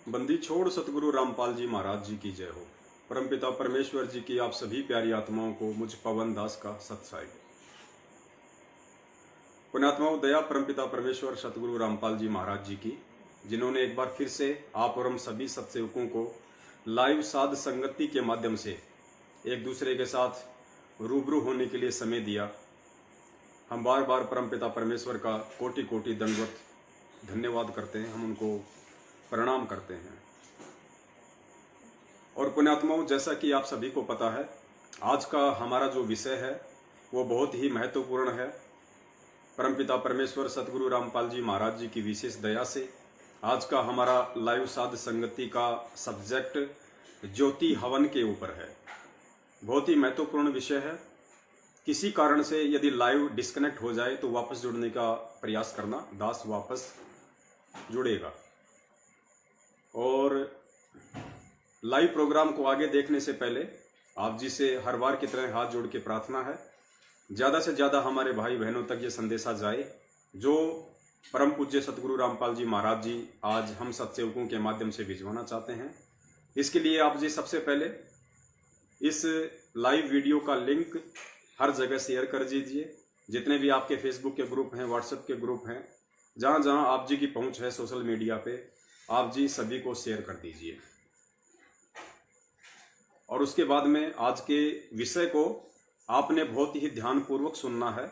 बंदी छोड़ सतगुरु रामपाल जी महाराज जी की जय हो। परमपिता परमेश्वर जी की आप सभी प्यारी आत्माओं को मुझ पवन दास का सत्साई। पुण्यात्माओं, दया परमपिता परमेश्वर सतगुरु रामपाल जी महाराज जी की, जिन्होंने एक बार फिर से आप और हम सभी सत्सेवकों को लाइव साध संगति के माध्यम से एक दूसरे के साथ रूबरू होने के लिए समय दिया। हम बार बार परमपिता परमेश्वर का कोटि कोटि दंडवत धन्यवाद करते हैं, हम उनको प्रणाम करते हैं। और पुण्यात्माओं, जैसा कि आप सभी को पता है, आज का हमारा जो विषय है वो बहुत ही महत्वपूर्ण है। परमपिता परमेश्वर सतगुरु रामपाल जी महाराज जी की विशेष दया से आज का हमारा लाइव साध संगति का सब्जेक्ट ज्योति हवन के ऊपर है। बहुत ही महत्वपूर्ण विषय है। किसी कारण से यदि लाइव डिस्कनेक्ट हो जाए तो वापस जुड़ने का प्रयास करना, दास वापस जुड़ेगा। और लाइव प्रोग्राम को आगे देखने से पहले आप जी से हर बार की तरह हाथ जोड़ के प्रार्थना है, ज़्यादा से ज़्यादा हमारे भाई बहनों तक ये संदेशा जाए जो परम पूज्य सतगुरु रामपाल जी महाराज जी आज हम सत्सेवकों के माध्यम से भिजवाना चाहते हैं। इसके लिए आप जी सबसे पहले इस लाइव वीडियो का लिंक हर जगह शेयर कर दीजिए। जितने भी आपके फेसबुक के ग्रुप हैं, व्हाट्सएप के ग्रुप हैं, जहाँ जहाँ आप जी की पहुँच है सोशल मीडिया पे, आप जी सभी को शेयर कर दीजिए। और उसके बाद में आज के विषय को आपने बहुत ही ध्यानपूर्वक सुनना है।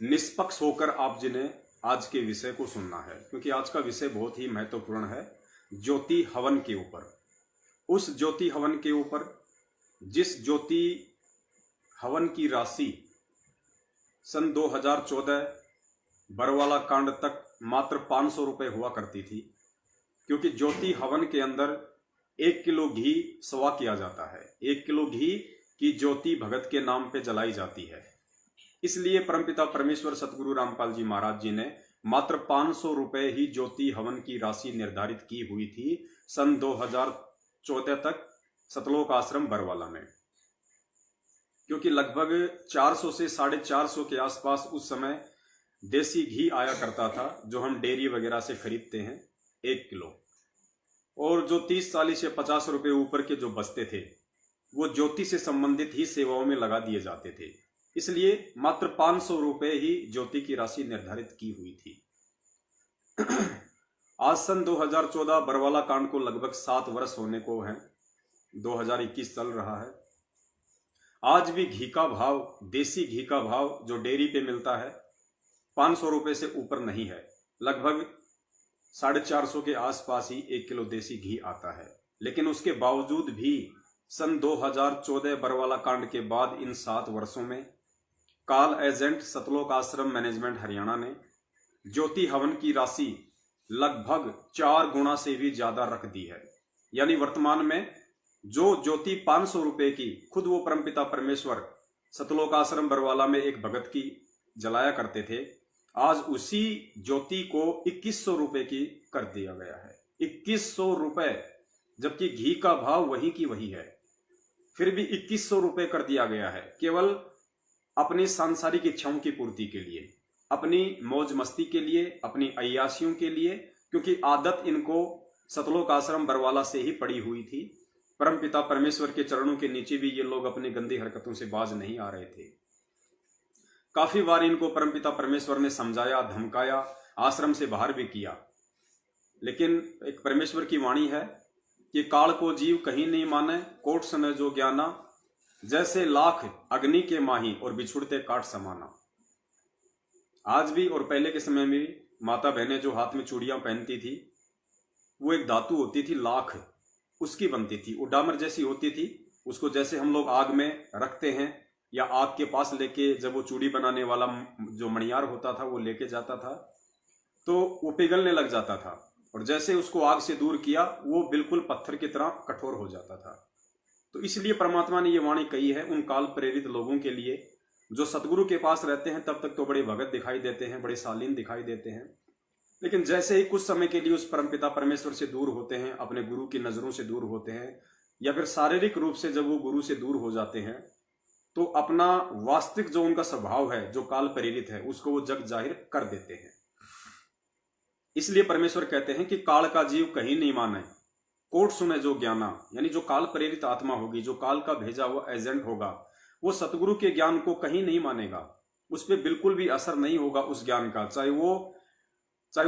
निष्पक्ष होकर आप जी ने आज के विषय को सुनना है, क्योंकि आज का विषय बहुत ही महत्वपूर्ण है। ज्योति हवन के ऊपर, उस ज्योति हवन के ऊपर जिस ज्योति हवन की राशि सन 2014 बरवाला कांड तक मात्र 500 रुपए हुआ करती थी, क्योंकि ज्योति हवन के अंदर 1 किलो घी सवा किया जाता है। 1 किलो घी की ज्योति भगत के नाम पे जलाई जाती है। इसलिए परमपिता परमेश्वर सतगुरु रामपाल जी महाराज जी ने मात्र 500 रुपए ही ज्योति हवन की राशि निर्धारित की हुई थी सन 2014 तक सतलोक आश्रम बरवाला में, क्योंकि लगभग 400 से 450 के आसपास उस समय देसी घी आया करता था, जो हम डेयरी वगैरह से खरीदते हैं 1 किलो। और जो 30-40 से 50 रुपए ऊपर के जो बचते थे वो ज्योति से संबंधित ही सेवाओं में लगा दिए जाते थे। इसलिए मात्र 500 रुपए ही ज्योति की राशि निर्धारित की हुई थी। आज सन 2014 बरवाला कांड को लगभग 7 वर्ष होने को हैं। 2021 चल रहा है। आज भी घी का भाव, देसी घी का भाव जो डेयरी पे मिलता है 500 रुपए से ऊपर नहीं है। लगभग 450 के आसपास ही 1 किलो देसी घी आता है। लेकिन उसके बावजूद भी सन 2014 बरवाला कांड के बाद इन 7 वर्षों में काल एजेंट सतलोक आश्रम मैनेजमेंट हरियाणा ने ज्योति हवन की राशि लगभग 4 गुना से भी ज्यादा रख दी है। यानी वर्तमान में जो ज्योति 500 रुपए की खुद वो परमपिता परमेश्वर सतलोक आश्रम बरवाला में एक भगत की जलाया करते थे, आज उसी ज्योति को 2100 रुपए की कर दिया गया है। 2100 रुपए, जबकि घी का भाव वही की वही है, फिर भी 2100 रुपए कर दिया गया है, केवल अपनी सांसारिक इच्छाओं की पूर्ति के लिए, अपनी मौज मस्ती के लिए, अपनी अय्यासियों के लिए, क्योंकि आदत इनको सतलोक आश्रम बरवाला से ही पड़ी हुई थी। परमपिता परमेश्वर के चरणों के नीचे भी ये लोग अपनी गंदी हरकतों से बाज नहीं आ रहे थे। काफी बार इनको परमपिता परमेश्वर ने समझाया, धमकाया, आश्रम से बाहर भी किया, लेकिन एक परमेश्वर की वाणी है कि काल को जीव कहीं नहीं माने, कोट समय जो ज्ञाना, जैसे लाख अग्नि के माही और बिछुड़ते काट समाना। आज भी और पहले के समय में माता बहनें जो हाथ में चूड़ियां पहनती थी, वो एक धातु होती थी लाख, उसकी बनती थी। वो डामर जैसी होती थी। उसको जैसे हम लोग आग में रखते हैं या आग के पास लेके, जब वो चूड़ी बनाने वाला जो मणियार होता था वो लेके जाता था तो वो पिघलने लग जाता था, और जैसे उसको आग से दूर किया वो बिल्कुल पत्थर की तरह कठोर हो जाता था। तो इसलिए परमात्मा ने ये वाणी कही है उन काल प्रेरित लोगों के लिए जो सतगुरु के पास रहते हैं। तब तक तो बड़े भगत दिखाई देते हैं, बड़े शालीन दिखाई देते हैं, लेकिन जैसे ही कुछ समय के लिए उस परमपिता परमेश्वर से दूर होते हैं, अपने गुरु की नजरों से दूर होते हैं, या फिर शारीरिक रूप से जब वो गुरु से दूर हो जाते हैं, तो अपना वास्तविक जो उनका स्वभाव है, जो काल प्रेरित है, उसको वो जग जाहिर कर देते हैं। इसलिए परमेश्वर कहते हैं कि काल का जीव कहीं नहीं माने, कोट सुने जो ज्ञाना, यानी जो काल प्रेरित आत्मा होगी, जो काल का भेजा हुआ एजेंट होगा, वो सतगुरु के ज्ञान को कहीं नहीं मानेगा, उस पर बिल्कुल भी असर नहीं होगा उस ज्ञान का, चाहे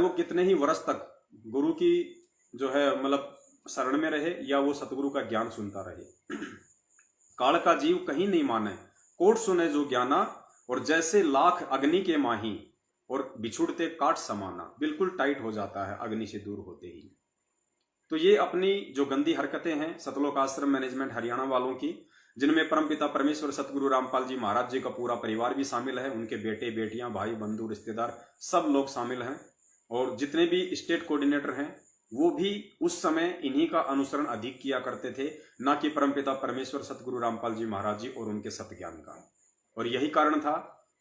वो कितने ही वर्ष तक गुरु की जो है मतलब शरण में रहे या वो सतगुरु का ज्ञान सुनता रहे। काल का जीव कहीं नहीं माने, कोट सुने जो ज्ञाना, और जैसे लाख अग्नि के माही और बिछुड़ते काट समाना, बिल्कुल टाइट हो जाता है अग्नि से दूर होते ही। तो ये अपनी जो गंदी हरकतें हैं सतलोक आश्रम मैनेजमेंट हरियाणा वालों की, जिनमें परमपिता परमेश्वर सतगुरु रामपाल जी महाराज जी का पूरा परिवार भी शामिल है, उनके बेटे बेटियां भाई बंधु रिश्तेदार सब लोग शामिल हैं, और जितने भी स्टेट कोऑर्डिनेटर हैं वो भी उस समय इन्हीं का अनुसरण अधिक किया करते थे, ना कि परमपिता परमेश्वर सतगुरु रामपाल जी महाराज जी और उनके सत ज्ञान का। और यही कारण था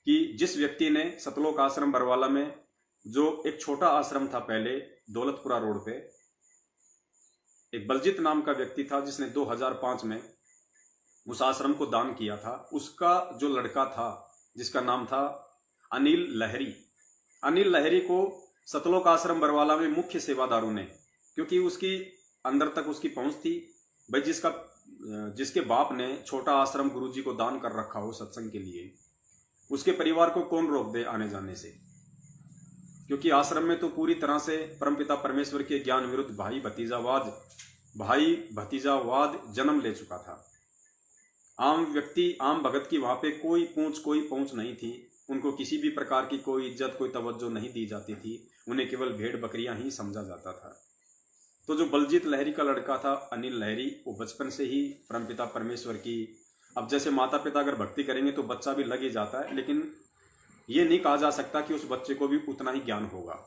कि जिस व्यक्ति ने सतलोक आश्रम बरवाला में, जो एक छोटा आश्रम था पहले दौलतपुरा रोड पे, एक बलजीत नाम का व्यक्ति था जिसने 2005 में उस आश्रम को दान किया था, उसका जो लड़का था जिसका नाम था अनिल लहरी, अनिल लहरी को सतलोक आश्रम बरवाला में मुख्य सेवादारों ने, क्योंकि उसकी अंदर तक उसकी पहुंच थी, भाई जिसके बाप ने छोटा आश्रम गुरुजी को दान कर रखा हो सत्संग के लिए, उसके परिवार को कौन रोक दे आने जाने से, क्योंकि आश्रम में तो पूरी तरह से परमपिता परमेश्वर के ज्ञान विरुद्ध भाई भतीजावाद जन्म ले चुका था। आम व्यक्ति आम भगत की वहां पे कोई पहुंच नहीं थी, उनको किसी भी प्रकार की कोई इज्जत कोई तवज्जो नहीं दी जाती थी, उन्हें केवल भेड़ बकरियां ही समझा जाता था। तो जो बलजीत लहरी का लड़का था अनिल लहरी, वो बचपन से ही परमपिता परमेश्वर की, अब जैसे माता पिता अगर भक्ति करेंगे तो बच्चा भी लग ही जाता है, लेकिन ये नहीं कहा जा सकता कि उस बच्चे को भी उतना ही ज्ञान होगा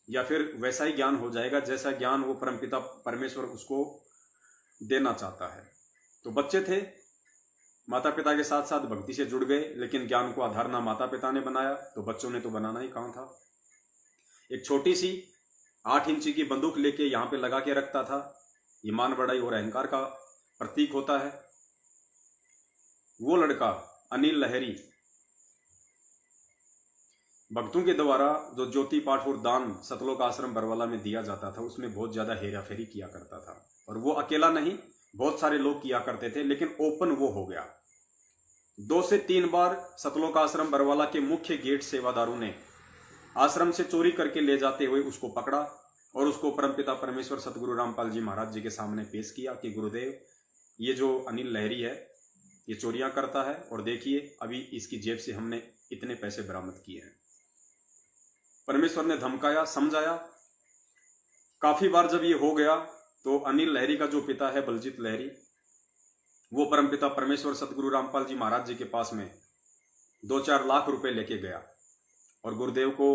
या फिर वैसा ही ज्ञान हो जाएगा जैसा ज्ञान वो परमपिता परमेश्वर उसको देना चाहता है। तो बच्चे थे, माता पिता के साथ साथ भक्ति से जुड़ गए, लेकिन ज्ञान को आधार ना माता पिता ने बनाया तो बच्चों ने तो बनाना ही कहाँ था। एक छोटी सी 8 इंची की बंदूक लेके यहाँ पे लगा के रखता था, ये मान बड़ाई और अहंकार का प्रतीक होता है। वो लड़का अनिल लहरी भक्तों के द्वारा जो ज्योति पाठ और दान सतलोक आश्रम बरवाला में दिया जाता था उसमें बहुत ज्यादा हेरा फेरी किया करता था, और वो अकेला नहीं बहुत सारे लोग किया करते थे, लेकिन ओपन वो हो गया। 2 से 3 बार सतलोक आश्रम बरवाला के मुख्य गेट सेवादारों ने आश्रम से चोरी करके ले जाते हुए उसको पकड़ा और उसको परमपिता परमेश्वर सतगुरु रामपाल जी महाराज जी के सामने पेश किया कि गुरुदेव, ये जो अनिल लहरी है ये चोरियां करता है, और देखिए अभी इसकी जेब से हमने इतने पैसे बरामद किए हैं। परमेश्वर ने धमकाया, समझाया। काफी बार जब ये हो गया तो अनिल लहरी का जो पिता है बलजीत लहरी, वो परमपिता परमेश्वर सतगुरु रामपाल जी महाराज जी के पास में 2-4 लाख रुपए लेके गया और गुरुदेव को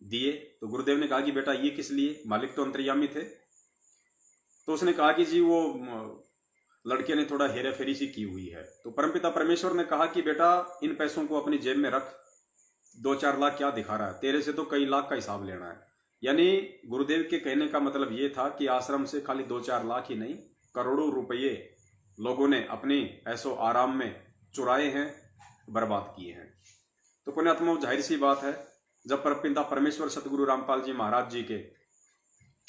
दिए। तो गुरुदेव ने कहा कि बेटा ये किस लिए, मालिक तो अंतर्यामी थे। तो उसने कहा कि जी वो लड़के ने थोड़ा हेरा फेरी सी की हुई है। तो परमपिता परमेश्वर ने कहा कि बेटा इन पैसों को अपनी जेब में रख, 2-4 लाख क्या दिखा रहा है, तेरे से तो कई लाख का हिसाब लेना है। यानी गुरुदेव के कहने का मतलब ये था कि आश्रम से खाली 2-4 लाख ही नहीं, करोड़ों रुपये लोगों ने अपने ऐसो आराम में चुराए हैं, बर्बाद किए हैं। तो पुण्यात्मा, जाहिर सी बात है, जब परमपिता परमेश्वर सतगुरु रामपाल जी महाराज जी के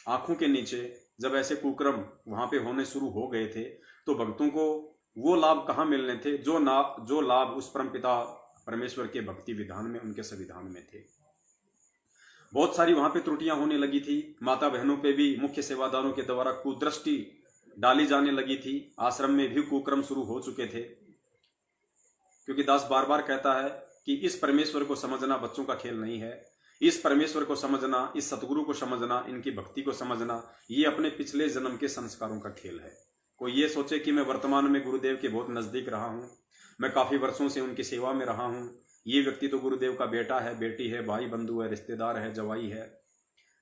आंखों के नीचे जब ऐसे कुकर्म वहां पे होने शुरू हो गए थे, तो भक्तों को वो लाभ कहाँ मिलने थे जो लाभ उस परमपिता परमेश्वर के भक्ति विधान में, उनके संविधान में थे। बहुत सारी वहां पे त्रुटियां होने लगी थी, माता बहनों पे भी मुख्य सेवादारों के द्वारा कुदृष्टि डाली जाने लगी थी, आश्रम में भी कुकर्म शुरू हो चुके थे। क्योंकि दास बार बार कहता है कि इस परमेश्वर को समझना बच्चों का खेल नहीं है, इस परमेश्वर को समझना, इस सतगुरु को समझना, इनकी भक्ति को समझना, ये अपने पिछले जन्म के संस्कारों का खेल है। कोई ये सोचे कि मैं वर्तमान में गुरुदेव के बहुत नजदीक रहा हूं, मैं काफी वर्षों से उनकी सेवा में रहा हूं, ये व्यक्ति तो गुरुदेव का बेटा है, बेटी है, भाई बंधु है, रिश्तेदार है, जवाई है,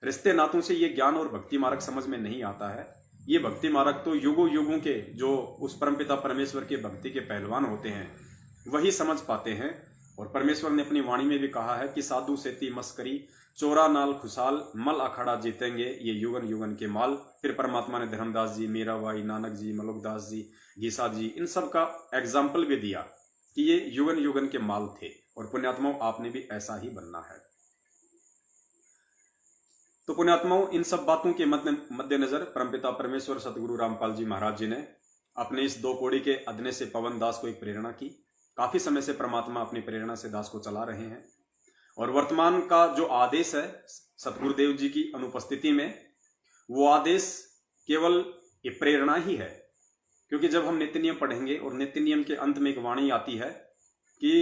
रिश्ते नातों से ये ज्ञान और भक्ति मार्ग समझ में नहीं आता है। ये भक्ति मार्ग तो युगों युगों के जो उस परमपिता परमेश्वर के भक्ति के पहलवान होते हैं वही समझ पाते हैं। और परमेश्वर ने अपनी वाणी में भी कहा है कि साधु सेती मस्करी, चोरा नाल खुशाल, मल अखाड़ा जीतेंगे ये युगन युगन के माल। फिर परमात्मा ने धर्मदास जी, मीराबाई, नानक जी, मलुकदास जी, गीसा जी, इन सब का एग्जाम्पल भी दिया कि ये युगन युगन के माल थे, और पुण्यात्माओं आपने भी ऐसा ही बनना है। तो पुण्यात्माओं, इन सब बातों के मद्देनजर परमपिता परमेश्वर सतगुरु रामपाल जी महाराज जी ने अपने इस 2 कौड़ी के अदने से पवन दास को एक प्रेरणा की। काफी समय से परमात्मा अपनी प्रेरणा से दास को चला रहे हैं और वर्तमान का जो आदेश है सतगुरुदेव जी की अनुपस्थिति में, वो आदेश केवल ये प्रेरणा ही है। क्योंकि जब हम नित्य नियम पढ़ेंगे और नित्य नियम के अंत में एक वाणी आती है कि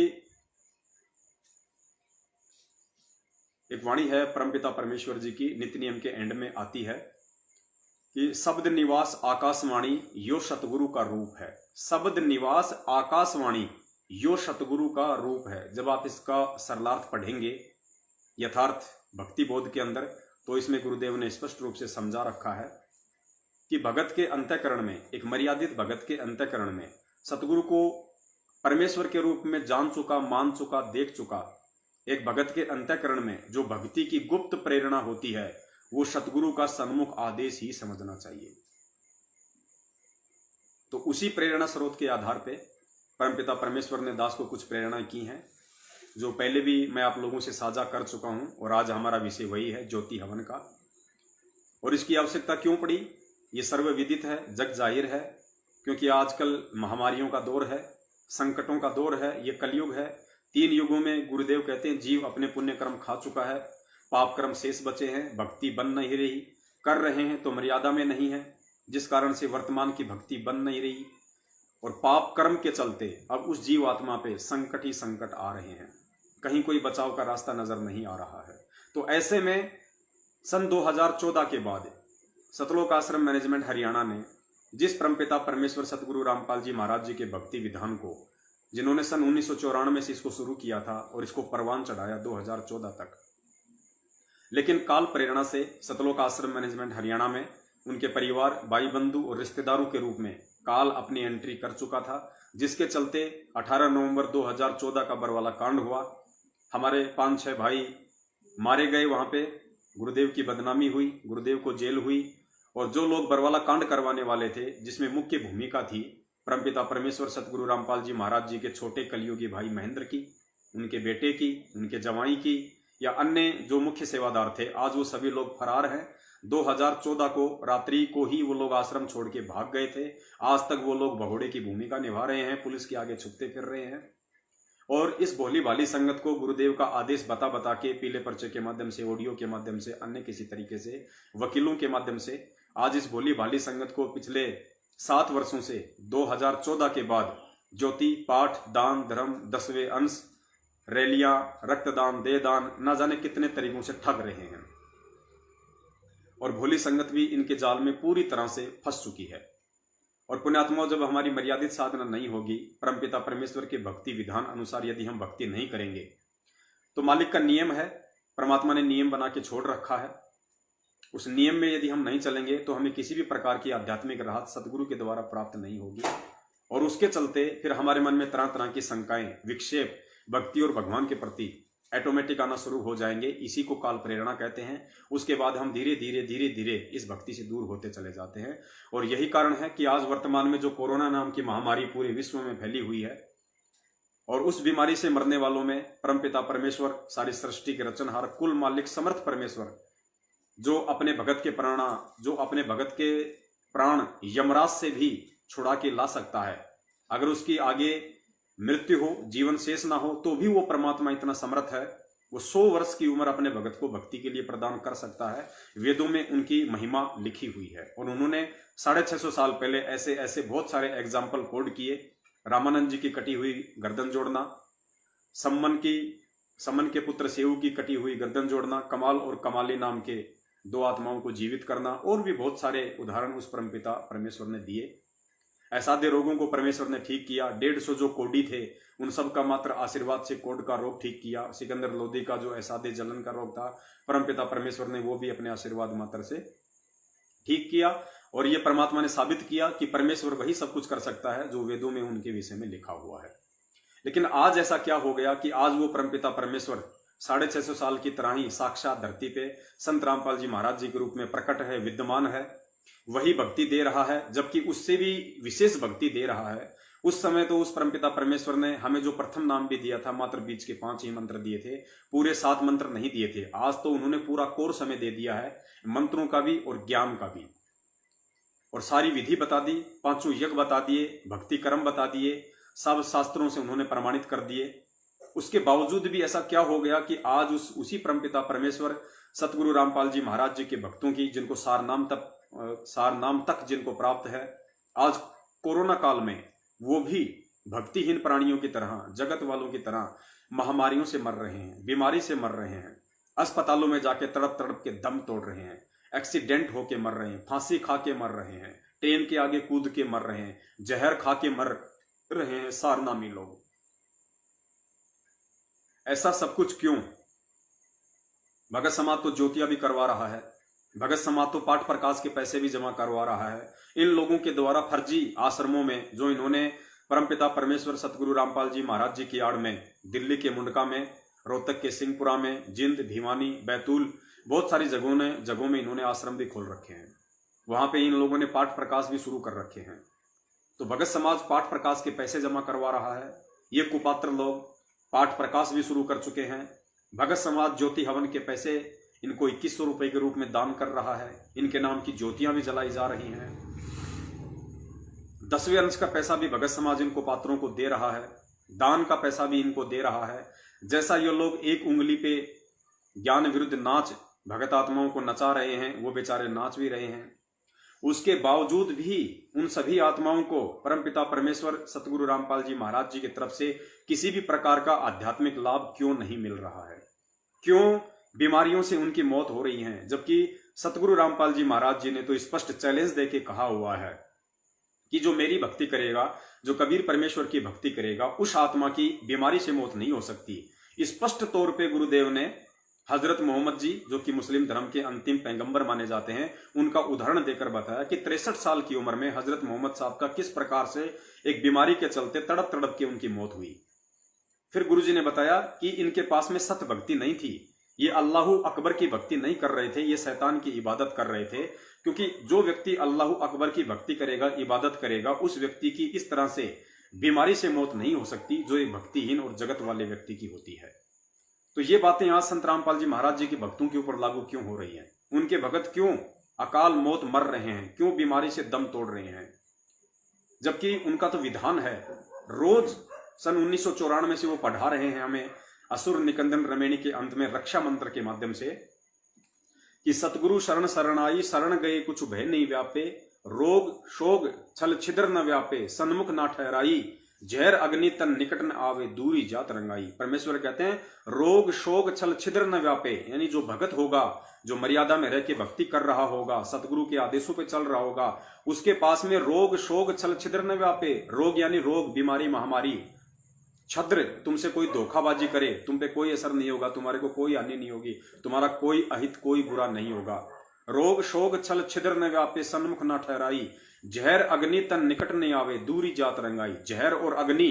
एक वाणी है परमपिता परमेश्वर जी की, नित्य नियम के एंड में आती है कि शब्द निवास आकाशवाणी यो सतगुरु का रूप है। शब्द निवास आकाशवाणी यो सतगुरु का रूप है। जब आप इसका सरलार्थ पढ़ेंगे यथार्थ भक्ति बोध के अंदर, तो इसमें गुरुदेव ने स्पष्ट रूप से समझा रखा है कि भगत के अंतःकरण में, एक मर्यादित भगत के अंतःकरण में सतगुरु को परमेश्वर के रूप में जान चुका, मान चुका, देख चुका एक भगत के अंतःकरण में जो भक्ति की गुप्त प्रेरणा होती है, वो सतगुरु का सन्मुख आदेश ही समझना चाहिए। तो उसी प्रेरणा स्रोत के आधार पे परमपिता परमेश्वर ने दास को कुछ प्रेरणाएं की हैं, जो पहले भी मैं आप लोगों से साझा कर चुका हूं। और आज हमारा विषय वही है, ज्योति हवन का। और इसकी आवश्यकता क्यों पड़ी, ये सर्वविदित है, जग जाहिर है। क्योंकि आजकल महामारियों का दौर है, संकटों का दौर है, ये कलयुग है। 3 युगों में गुरुदेव कहते हैं जीव अपने पुण्य कर्म खा चुका है, पाप कर्म शेष बचे हैं, भक्ति बन नहीं रही, कर रहे हैं तो मर्यादा में नहीं है, जिस कारण से वर्तमान की भक्ति बन नहीं रही। और पाप कर्म के चलते अब उस जीव आत्मा पे संकट ही संकट आ रहे हैं, कहीं कोई बचाव का रास्ता नजर नहीं आ रहा है। तो ऐसे में सन 2014 के बाद सतलोक आश्रम मैनेजमेंट हरियाणा ने जिस परमपिता परमेश्वर सतगुरु रामपाल जी महाराज जी के भक्ति विधान को, जिन्होंने सन 1994 से इसको शुरू किया था और इसको परवान चढ़ाया 2014 तक, लेकिन काल प्रेरणा से सतलोक आश्रम मैनेजमेंट हरियाणा में उनके परिवार, भाई बंधु और रिश्तेदारों के रूप में काल अपनी एंट्री कर चुका था, जिसके चलते 18 नवंबर 2014 का बरवाला कांड हुआ। हमारे 5-6 भाई मारे गए, वहां पे गुरुदेव की बदनामी हुई, गुरुदेव को जेल हुई। और जो लोग बरवाला कांड करवाने वाले थे, जिसमें मुख्य भूमिका थी परमपिता परमेश्वर सतगुरु रामपाल जी महाराज जी के छोटे कलियुगी भाई महेंद्र की, उनके बेटे की, उनके जवाई की, या अन्य जो मुख्य सेवादार थे, आज वो सभी लोग फरार हैं। 2014 को रात्रि को ही वो लोग आश्रम छोड़ के भाग गए थे। आज तक वो लोग भगोड़े की भूमिका निभा रहे हैं, पुलिस के आगे छुपते फिर रहे हैं। और इस भोली भाली संगत को गुरुदेव का आदेश बता बता के, पीले पर्चे के माध्यम से, ऑडियो के माध्यम से, अन्य किसी तरीके से, वकीलों के माध्यम से, आज इस भोली भाली संगत को पिछले 7 वर्षों से 2014 के बाद ज्योति, पाठ, दान, धर्म, 10वें अंश, रैलियां, रक्तदान, देहदान, न जाने कितने तरीकों से ठग रहे हैं। और भोली संगत भी इनके जाल में पूरी तरह से फंस चुकी है। और पुण्यात्माओं, जब हमारी मर्यादित साधना नहीं होगी, परमपिता परमेश्वर के भक्ति विधान अनुसार यदि हम भक्ति नहीं करेंगे, तो मालिक का नियम है, परमात्मा ने नियम बना के छोड़ रखा है, उस नियम में यदि हम नहीं चलेंगे तो हमें किसी भी प्रकार की आध्यात्मिक राहत सदगुरु के द्वारा प्राप्त नहीं होगी। और उसके चलते फिर हमारे मन में तरह तरह की शंकाएं, विक्षेप भक्ति और भगवान के प्रति ऑटोमेटिक आना शुरू हो जाएंगे। इसी को काल प्रेरणा कहते हैं। उसके बाद हम धीरे धीरे इस भक्ति से दूर होते चले जाते हैं। और यही कारण है कि आज वर्तमान में जो कोरोना नाम की महामारी पूरे विश्व में फैली हुई है, और उस बीमारी से मरने वालों में परमपिता परमेश्वर, सारी सृष्टि के रचनहार, कुल मालिक, समर्थ परमेश्वर, जो अपने भगत के प्राण यमराज से भी छुड़ा के ला सकता है। अगर उसकी आगे मृत्यु हो, जीवन शेष ना हो, तो भी वो परमात्मा इतना समर्थ है, वो 100 वर्ष की उम्र अपने भगत को भक्ति के लिए प्रदान कर सकता है। वेदों में उनकी महिमा लिखी हुई है। और उन्होंने 650 साल पहले ऐसे बहुत सारे एग्जाम्पल कोड किए। रामानंद जी की कटी हुई गर्दन जोड़ना, सम्मन के पुत्र सेऊ की कटी हुई गर्दन जोड़ना, कमाल और कमाली नाम के 2 आत्माओं को जीवित करना, और भी बहुत सारे उदाहरण उस परमपिता परमेश्वर ने दिए। असाध्य रोगों को परमेश्वर ने ठीक किया। 150 जो कोडी थे, उन सब का मात्र आशीर्वाद से कोड का रोग ठीक किया। सिकंदर लोधी का जो असाध्य जलन का रोग था, परमपिता परमेश्वर ने वो भी अपने आशीर्वाद मात्र से ठीक किया। और ये परमात्मा ने साबित किया कि परमेश्वर वही सब कुछ कर सकता है जो वेदों में उनके विषय में लिखा हुआ है। लेकिन आज ऐसा क्या हो गया कि आज वो परमपिता परमेश्वर 650 साल की तरह ही साक्षात धरती पे संत रामपाल जी महाराज जी के रूप में प्रकट है, विद्यमान है, वही भक्ति दे रहा है, जबकि उससे भी विशेष भक्ति दे रहा है। उस समय तो उस परमपिता परमेश्वर ने हमें जो प्रथम नाम भी दिया था, मात्र बीच के 5 ही मंत्र दिए थे, पूरे 7 मंत्र नहीं दिए थे। आज तो उन्होंने पूरा कोर्स हमें दे दिया है, मंत्रों का भी और ज्ञान का भी, और सारी विधि बता दी, 5 यज्ञ बता दिए, भक्ति कर्म बता दिए, सब शास्त्रों से उन्होंने प्रमाणित कर दिए। उसके बावजूद भी ऐसा क्या हो गया कि आज उसी परमपिता परमेश्वर सतगुरु रामपाल जी महाराज जी के भक्तों की, जिनको सार नाम तक जिनको प्राप्त है, आज कोरोना काल में वो भी भक्तिहीन प्राणियों की तरह, जगत वालों की तरह महामारियों से मर रहे हैं, बीमारी से मर रहे हैं, अस्पतालों में जाके तड़प तड़प के दम तोड़ रहे हैं, एक्सीडेंट होके मर रहे हैं, फांसी खा के मर रहे हैं, ट्रेन के आगे कूद के मर रहे हैं, जहर खा के मर रहे हैं सारनामी लोग। ऐसा सब कुछ क्यों? भगत समाज तो ज्योतियां भी करवा रहा है, भगत समाज तो पाठ प्रकाश के पैसे भी जमा करवा रहा है। इन लोगों के द्वारा फर्जी आश्रमों में जो इन्होंने परमपिता परमेश्वर सतगुरु रामपाल जी महाराज जी की आड़ में दिल्ली के मुंडका में, रोहतक के सिंहपुरा में, जिंद, भिवानी, बैतूल, बहुत सारी जगहों में इन्होंने आश्रम भी खोल रखे हैं। वहां पे इन लोगों ने पाठ प्रकाश भी शुरू कर रखे हैं। तो भगत समाज पाठ प्रकाश के पैसे जमा करवा रहा है, ये कुपात्र लोग पाठ प्रकाश भी शुरू कर चुके हैं। भगत समाज ज्योति हवन के पैसे इनको 2100 रुपए के रूप में दान कर रहा है, इनके नाम की ज्योतियां भी जलाई जा रही हैं। 10वें अंश का पैसा भी भगत समाज इनको पात्रों को दे रहा है, दान का पैसा भी इनको दे रहा है। जैसा ये लोग एक उंगली पे ज्ञान विरुद्ध नाच भगत आत्माओं को नचा रहे हैं, वो बेचारे नाच भी रहे हैं। उसके बावजूद भी उन सभी आत्माओं को परमपिता परमेश्वर सतगुरु रामपाल जी महाराज जी की तरफ से किसी भी प्रकार का आध्यात्मिक लाभ क्यों नहीं मिल रहा है? क्यों बीमारियों से उनकी मौत हो रही है? जबकि सतगुरु रामपाल जी महाराज जी ने तो स्पष्ट चैलेंज देके कहा हुआ है कि जो मेरी भक्ति करेगा, जो कबीर परमेश्वर की भक्ति करेगा, उस आत्मा की बीमारी से मौत नहीं हो सकती। स्पष्ट तौर पे गुरुदेव ने हजरत मोहम्मद जी, जो कि मुस्लिम धर्म के अंतिम पैगंबर माने जाते हैं, उनका उदाहरण देकर बताया कि 63 साल की उम्र में हजरत मोहम्मद साहब का किस प्रकार से एक बीमारी के चलते तड़प तड़प के उनकी मौत हुई। फिर गुरुजी ने बताया कि इनके पास में सत भक्ति नहीं थी, ये अल्लाहु अकबर की भक्ति नहीं कर रहे थे, ये शैतान की इबादत कर रहे थे। क्योंकि जो व्यक्ति अल्लाहु अकबर की भक्ति करेगा, इबादत करेगा, उस व्यक्ति की इस तरह से बीमारी से मौत नहीं हो सकती जो एक भक्तिहीन और जगत वाले व्यक्ति की होती है। तो ये बातें आज संत रामपाल जी महाराज जी के भक्तों के ऊपर लागू क्यों हो रही हैं? उनके भगत क्यों अकाल मौत मर रहे हैं, क्यों बीमारी से दम तोड़ रहे हैं? जबकि उनका तो विधान है, रोज सन 1994 से वो पढ़ा रहे हैं हमें असुर निकंदन रमेणी के अंत में रक्षा मंत्र के माध्यम से कि सतगुरु शरण शरणाई, शरण गए कुछ भय नहीं व्यापे, रोग शोग छल छिद्र न व्यापे, सन्मुख ना ठहराई, जहर अग्नि तन निकट न आवे, दूरी जात रंगाई। परमेश्वर कहते हैं रोग शोग छल छिद्र न व्यापे, यानी जो भगत होगा, जो मर्यादा में रह के भक्ति कर रहा होगा, सतगुरु के आदेशों पे चल रहा होगा, उसके पास में रोग शोग छल छिद्र न व्यापे। रोग यानी रोग, बीमारी, महामारी, छद्र, तुमसे कोई धोखाबाजी करे, तुम पे कोई असर नहीं होगा, तुम्हारे को कोई हानि नहीं होगी, तुम्हारा कोई अहित, कोई बुरा नहीं होगा। रोग शोग छल छिद्र न व्यापे, सन्मुख न ठहराई, जहर अग्नि तन निकट नहीं आवे, दूरी जात रंगाई। जहर और अग्नि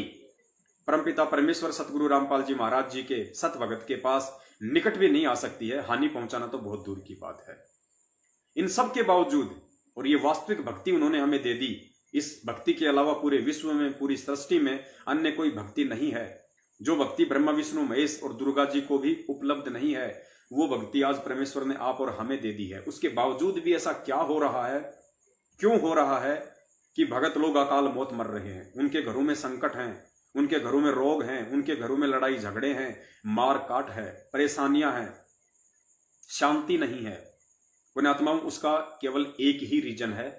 परमपिता परमेश्वर सतगुरु रामपाल जी महाराज जी के सत भगत के पास निकट भी नहीं आ सकती है, हानि पहुंचाना तो बहुत दूर की बात है। इन सब के बावजूद, और ये वास्तविक भक्ति उन्होंने हमें दे दी, इस भक्ति के अलावा पूरे विश्व में, पूरी सृष्टि में अन्य कोई भक्ति नहीं है। जो भक्ति ब्रह्मा विष्णु महेश और दुर्गा जी को भी उपलब्ध नहीं है, वो भक्ति आज परमेश्वर ने आप और हमें दे दी है। उसके बावजूद भी ऐसा क्या हो रहा है, क्यों हो रहा है कि भगत लोग अकाल मौत मर रहे हैं? उनके घरों में संकट हैं, उनके घरों में रोग हैं, उनके घरों में लड़ाई झगड़े हैं, मार काट है, परेशानियां हैं, शांति नहीं है। पुण्यात्माओं, उसका केवल एक ही रीजन है,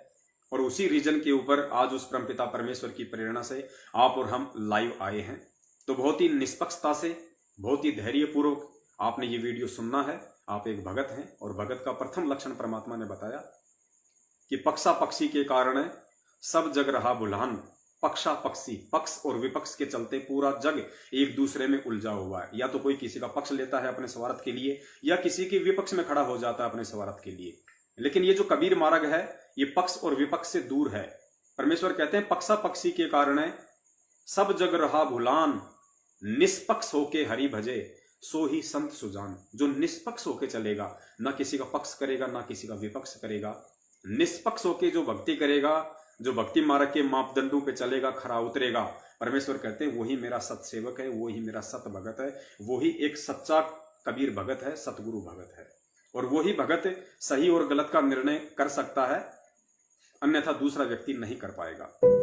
और उसी रीजन के ऊपर आज उस परमपिता परमेश्वर की प्रेरणा से आप और हम लाइव आए हैं। तो बहुत ही निष्पक्षता से, बहुत ही धैर्यपूर्वक आपने ये वीडियो सुनना है। आप एक भगत हैं, और भगत का प्रथम लक्षण परमात्मा ने बताया कि पक्षा पक्षी के कारण सब जग रहा भुलान। पक्षा पक्षी, पक्ष और विपक्ष के चलते पूरा जग एक दूसरे में उलझा हुआ है। या तो कोई किसी का पक्ष लेता है अपने स्वार्थ के लिए, या किसी के विपक्ष में खड़ा हो जाता है अपने स्वार्थ के लिए। लेकिन ये जो कबीर मार्ग है, ये पक्ष और विपक्ष से दूर है। परमेश्वर कहते हैं पक्षा पक्षी के कारण सब जग रहा भुलान, निष्पक्ष होके हरि भजे, सो ही संत सुजान। जो निष्पक्ष होके चलेगा, ना किसी का पक्ष करेगा, ना किसी का विपक्ष करेगा, निष्पक्ष होके जो भक्ति करेगा, जो भक्ति मार्ग के मापदंडों पे चलेगा, खरा उतरेगा, परमेश्वर कहते हैं वही मेरा सत्सेवक है, वही मेरा सत भगत है, वही एक सच्चा कबीर भगत है, सतगुरु भगत है। और वही भगत सही और गलत का निर्णय कर सकता है, अन्यथा दूसरा व्यक्ति नहीं कर पाएगा।